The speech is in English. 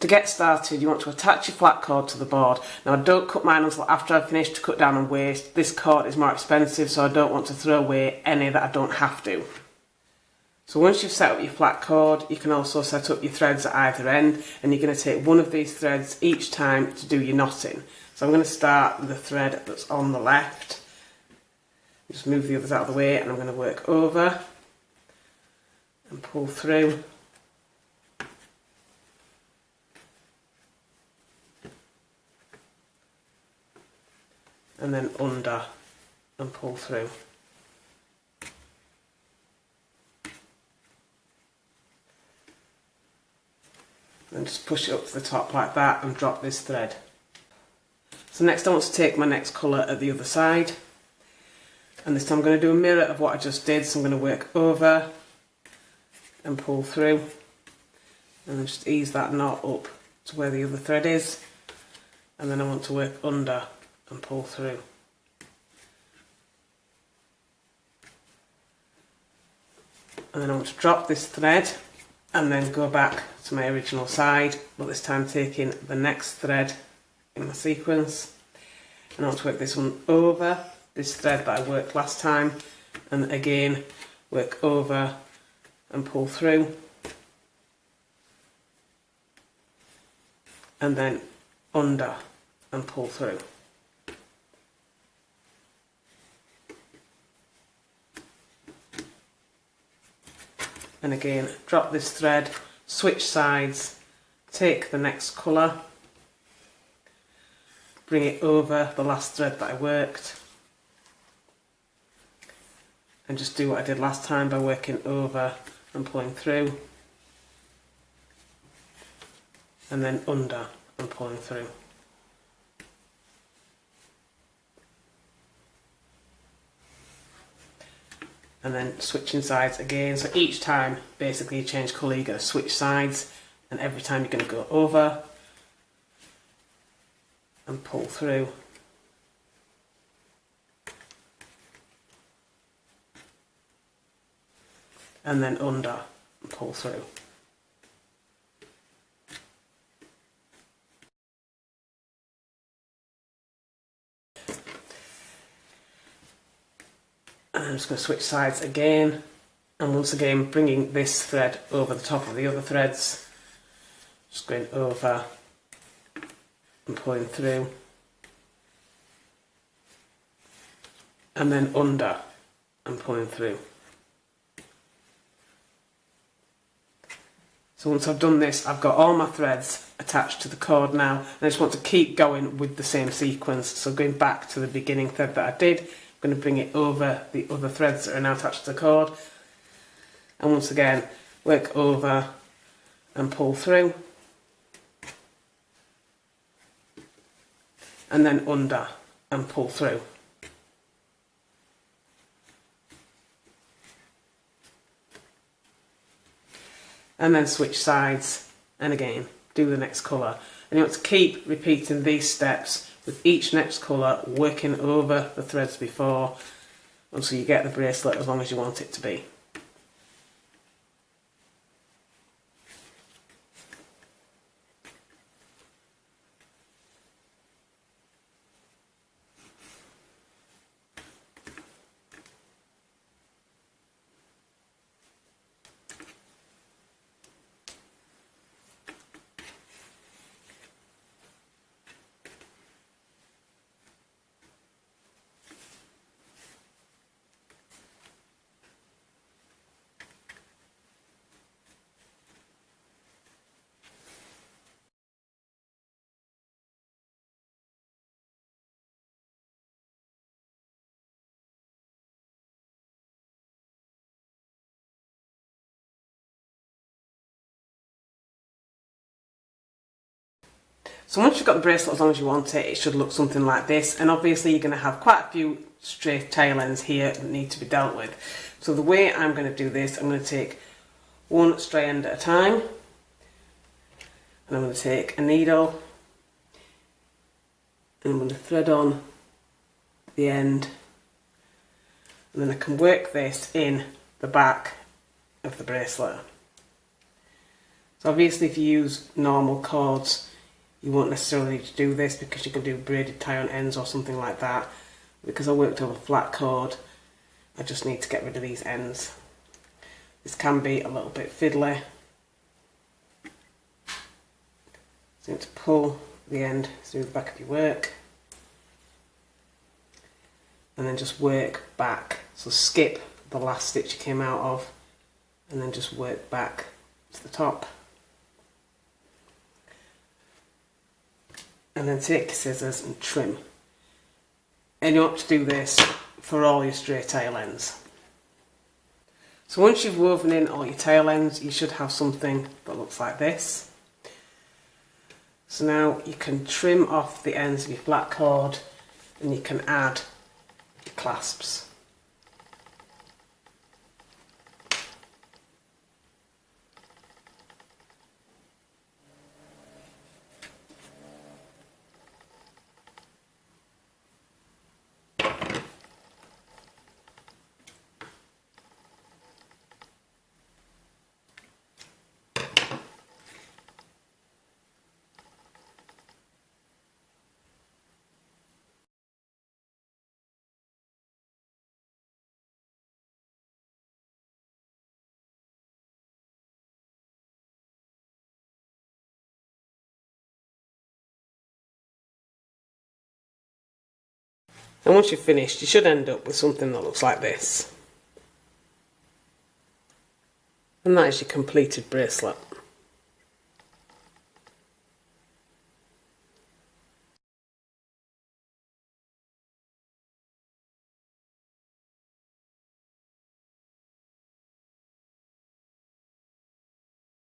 To get started, you want to attach your flat cord to the board. Now, I don't cut mine until after I've finished to cut down on waste. This cord is more expensive, so I don't want to throw away any that I don't have to. So once you've set up your flat cord, you can also set up your threads at either end, and you're going to take one of these threads each time to do your knotting. So I'm going to start with the thread that's on the left. Just move the others out of the way, and I'm going to work over and pull through. And then under and pull through. And just push it up to the top like that and drop this thread. So next I want to take my next colour at the other side, and this time I'm going to do a mirror of what I just did. So I'm going to work over and pull through, and then just ease that knot up to where the other thread is, and then I want to work under and pull through. And then I want to drop this thread and then go back to my original side, but this time taking the next thread in my sequence, and I want to work this one over this thread that I worked last time, and again work over and pull through, and then under and pull through. And again, drop this thread, switch sides, take the next colour, bring it over the last thread that I worked, and just do what I did last time by working over and pulling through, and then under and pulling through. And then switching sides again. So each time basically you change colour, you're going to switch sides, and every time you're going to go over and pull through, and then under and pull through. And I'm just going to switch sides again, and once again bringing this thread over the top of the other threads, just going over and pulling through, and then under and pulling through. So once I've done this, I've got all my threads attached to the cord now, and I just want to keep going with the same sequence. So going back to the beginning thread that I did, I'm going to bring it over the other threads that are now attached to the cord, and once again work over and pull through, and then under and pull through. And then switch sides, and again do the next colour. And you want to keep repeating these steps with each next colour, working over the threads before until you get the bracelet as long as you want it to be. So once you've got the bracelet as long as you want it, it should look something like this, and obviously you're going to have quite a few straight tail ends here that need to be dealt with. So the way I'm going to do this, I'm going to take one stray end at a time, and I'm going to take a needle, and I'm going to thread on the end, and then I can work this in the back of the bracelet. So obviously if you use normal cords, you won't necessarily need to do this because you can do braided tie on ends or something like that. Because I worked over flat cord, I just need to get rid of these ends. This can be a little bit fiddly. So you need to pull the end through the back of your work. And then just work back. So skip the last stitch you came out of and then just work back to the top. And then take your scissors and trim. And you want to do this for all your straight tail ends. So once you've woven in all your tail ends, you should have something that looks like this. So now you can trim off the ends of your flat cord and you can add your clasps. And once you've finished, you should end up with something that looks like this. And that is your completed bracelet.